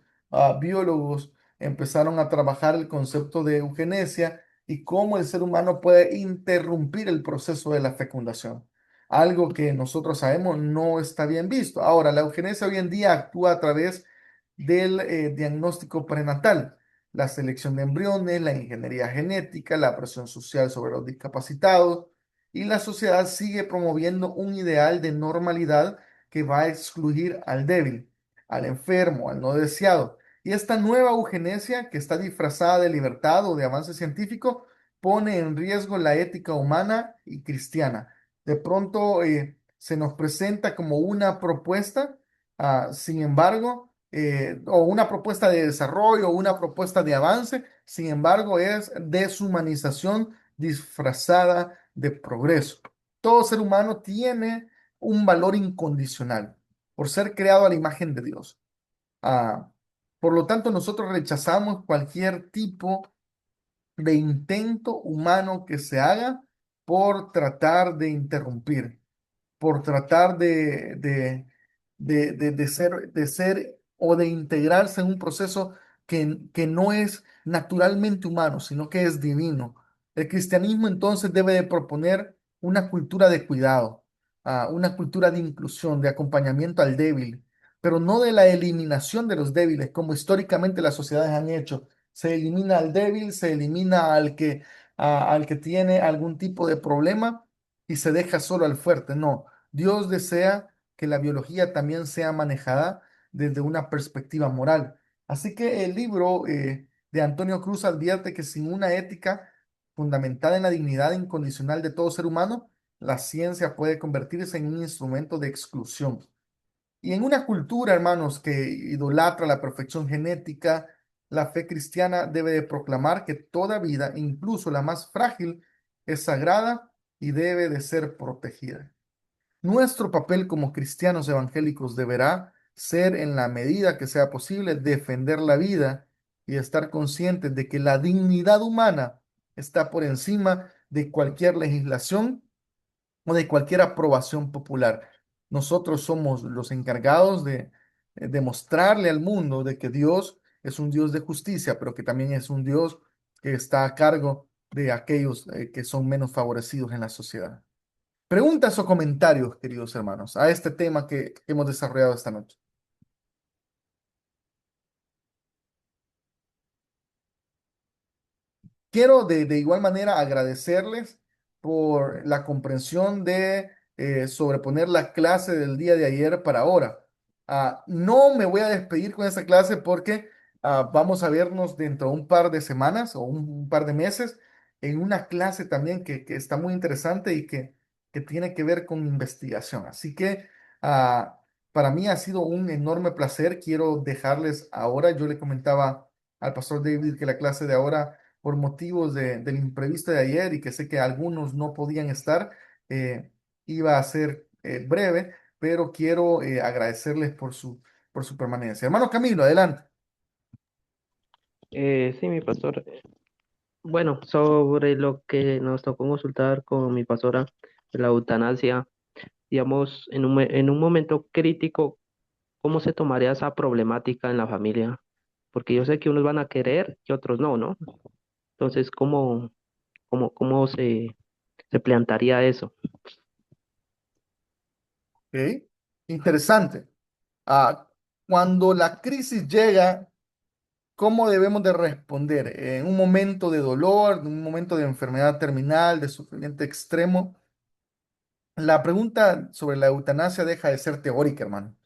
biólogos empezaron a trabajar el concepto de eugenesia y cómo el ser humano puede interrumpir el proceso de la fecundación. Algo que nosotros sabemos no está bien visto. Ahora, la eugenesia hoy en día actúa a través del diagnóstico prenatal, la selección de embriones, la ingeniería genética, la presión social sobre los discapacitados, y la sociedad sigue promoviendo un ideal de normalidad que va a excluir al débil, al enfermo, al no deseado. Y esta nueva eugenesia, que está disfrazada de libertad o de avance científico, pone en riesgo la ética humana y cristiana. De pronto se nos presenta como una propuesta, sin embargo, o una propuesta de desarrollo, o una propuesta de avance, sin embargo, es deshumanización disfrazada de progreso. Todo ser humano tiene un valor incondicional por ser creado a la imagen de Dios. Ah, por lo tanto, nosotros rechazamos cualquier tipo de intento humano que se haga por tratar de interrumpir, por tratar de ser o de integrarse en un proceso que no es naturalmente humano, sino que es divino. El cristianismo entonces debe de proponer una cultura de cuidado, una cultura de inclusión, de acompañamiento al débil, pero no de la eliminación de los débiles, como históricamente las sociedades han hecho. Se elimina al débil, se elimina al que tiene algún tipo de problema y se deja solo al fuerte. No, Dios desea que la biología también sea manejada desde una perspectiva moral. Así que el libro de Antonio Cruz advierte que sin una ética fundamentada en la dignidad incondicional de todo ser humano, la ciencia puede convertirse en un instrumento de exclusión. Y en una cultura, hermanos, que idolatra la perfección genética, la fe cristiana debe de proclamar que toda vida, incluso la más frágil, es sagrada y debe de ser protegida. Nuestro papel como cristianos evangélicos deberá ser, en la medida que sea posible, defender la vida y estar conscientes de que la dignidad humana está por encima de cualquier legislación o de cualquier aprobación popular. Nosotros somos los encargados de demostrarle al mundo de que Dios es un Dios de justicia, pero que también es un Dios que está a cargo de aquellos que son menos favorecidos en la sociedad. Preguntas o comentarios, queridos hermanos, a este tema que hemos desarrollado esta noche. Quiero de igual manera agradecerles por la comprensión de sobreponer la clase del día de ayer para ahora. No me voy a despedir con esa clase porque vamos a vernos dentro de un par de semanas o un par de meses en una clase también que está muy interesante y que tiene que ver con investigación. Así que para mí ha sido un enorme placer. Quiero dejarles ahora, yo le comentaba al pastor David que la clase de ahora por motivos del imprevisto de ayer y que sé que algunos no podían estar, iba a ser breve, pero quiero agradecerles por su permanencia. Hermano Camilo, adelante. Sí, mi pastor. Bueno, sobre lo que nos tocó consultar con mi pastora, la eutanasia, digamos, en un momento crítico, ¿cómo se tomaría esa problemática en la familia? Porque yo sé que unos van a querer y otros no, ¿no? Entonces, ¿cómo se plantearía eso? ¿Ok? Interesante. Ah, Cuando la crisis llega, ¿cómo debemos de responder? En un momento de dolor, en un momento de enfermedad terminal, de sufrimiento extremo. La pregunta sobre la eutanasia deja de ser teórica, hermano,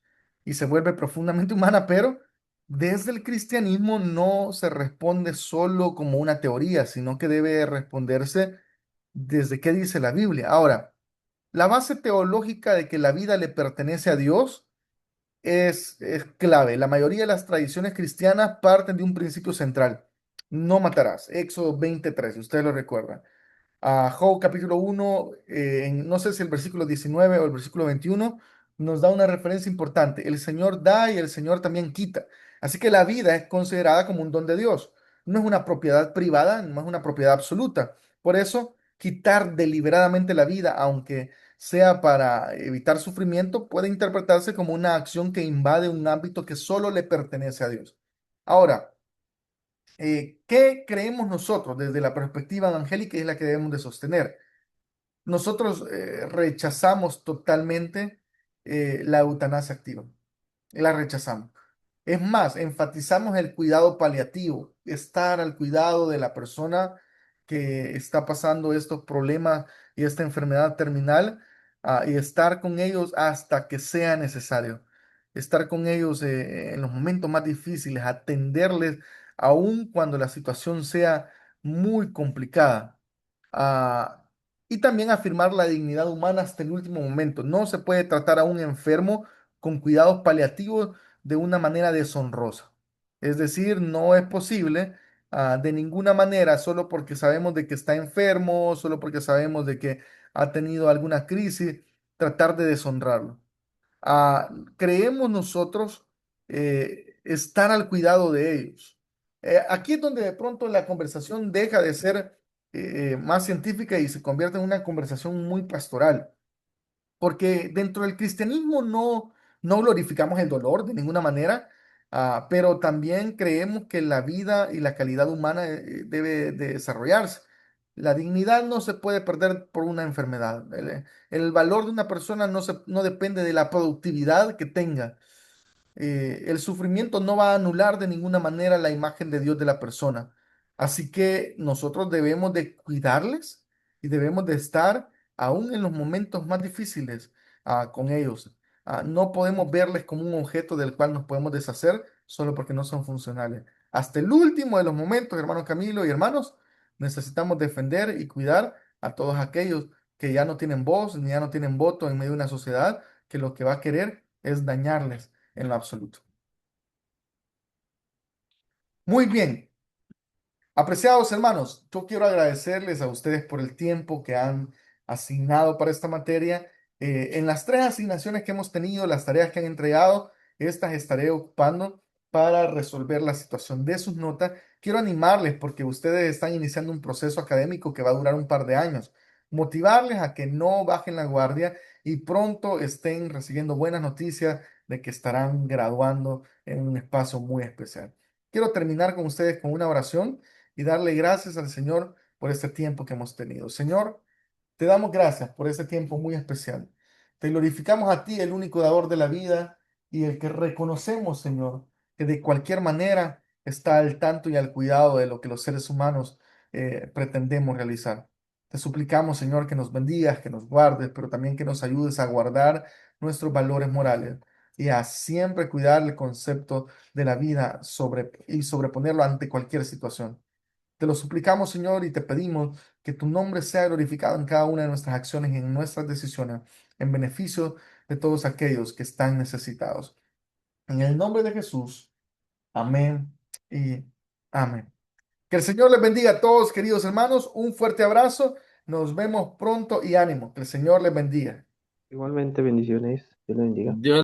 y se vuelve profundamente humana, pero desde el cristianismo no se responde solo como una teoría, sino que debe responderse desde qué dice la Biblia. Ahora, la base teológica de que la vida le pertenece a Dios es clave. La mayoría de las tradiciones cristianas parten de un principio central. No matarás. Éxodo 23, ustedes lo recuerdan. Job capítulo 1, no sé si el versículo 19 o el versículo 21, nos da una referencia importante. El Señor da y el Señor también quita. Así que la vida es considerada como un don de Dios. No es una propiedad privada, no es una propiedad absoluta. Por eso, quitar deliberadamente la vida, aunque sea para evitar sufrimiento, puede interpretarse como una acción que invade un ámbito que solo le pertenece a Dios. Ahora, ¿qué creemos nosotros desde la perspectiva evangélica y es la que debemos de sostener? Nosotros rechazamos totalmente la eutanasia activa, la rechazamos. Es más, enfatizamos el cuidado paliativo, estar al cuidado de la persona que está pasando estos problemas y esta enfermedad terminal, y estar con ellos hasta que sea necesario. Estar con ellos en los momentos más difíciles, atenderles aun cuando la situación sea muy complicada. Ah, y también afirmar la dignidad humana hasta el último momento. No se puede tratar a un enfermo con cuidados paliativos de una manera deshonrosa. Es decir, no es posible de ninguna manera, solo porque sabemos de que está enfermo, solo porque sabemos de que ha tenido alguna crisis, tratar de deshonrarlo. Creemos nosotros estar al cuidado de ellos. Aquí es donde de pronto la conversación deja de ser más científica y se convierte en una conversación muy pastoral. Porque dentro del cristianismo no glorificamos el dolor de ninguna manera, pero también creemos que la vida y la calidad humana debe de desarrollarse. La dignidad no se puede perder por una enfermedad. El valor de una persona no depende de la productividad que tenga. El sufrimiento no va a anular de ninguna manera la imagen de Dios de la persona. Así que nosotros debemos de cuidarles y debemos de estar aún en los momentos más difíciles con ellos. No podemos verles como un objeto del cual nos podemos deshacer solo porque no son funcionales. Hasta el último de los momentos, hermano Camilo y hermanos, necesitamos defender y cuidar a todos aquellos que ya no tienen voz ni ya no tienen voto en medio de una sociedad que lo que va a querer es dañarles en lo absoluto. Muy bien, apreciados hermanos, yo quiero agradecerles a ustedes por el tiempo que han asignado para esta materia. En las tres asignaciones que hemos tenido, las tareas que han entregado, estas estaré ocupando para resolver la situación de sus notas. Quiero animarles porque ustedes están iniciando un proceso académico que va a durar un par de años. Motivarles a que no bajen la guardia y pronto estén recibiendo buenas noticias de que estarán graduando en un espacio muy especial. Quiero terminar con ustedes con una oración y darle gracias al Señor por este tiempo que hemos tenido. Señor, te damos gracias por este tiempo muy especial. Te glorificamos a ti, el único dador de la vida y el que reconocemos, Señor, que de cualquier manera está al tanto y al cuidado de lo que los seres humanos pretendemos realizar. Te suplicamos, Señor, que nos bendigas, que nos guardes, pero también que nos ayudes a guardar nuestros valores morales y a siempre cuidar el concepto de la vida y sobreponerlo ante cualquier situación. Te lo suplicamos, Señor, y te pedimos que tu nombre sea glorificado en cada una de nuestras acciones y en nuestras decisiones, en beneficio de todos aquellos que están necesitados. En el nombre de Jesús, amén y amén. Que el Señor les bendiga a todos, queridos hermanos. Un fuerte abrazo. Nos vemos pronto y ánimo. Que el Señor les bendiga. Igualmente, bendiciones. Dios le bendiga. Dios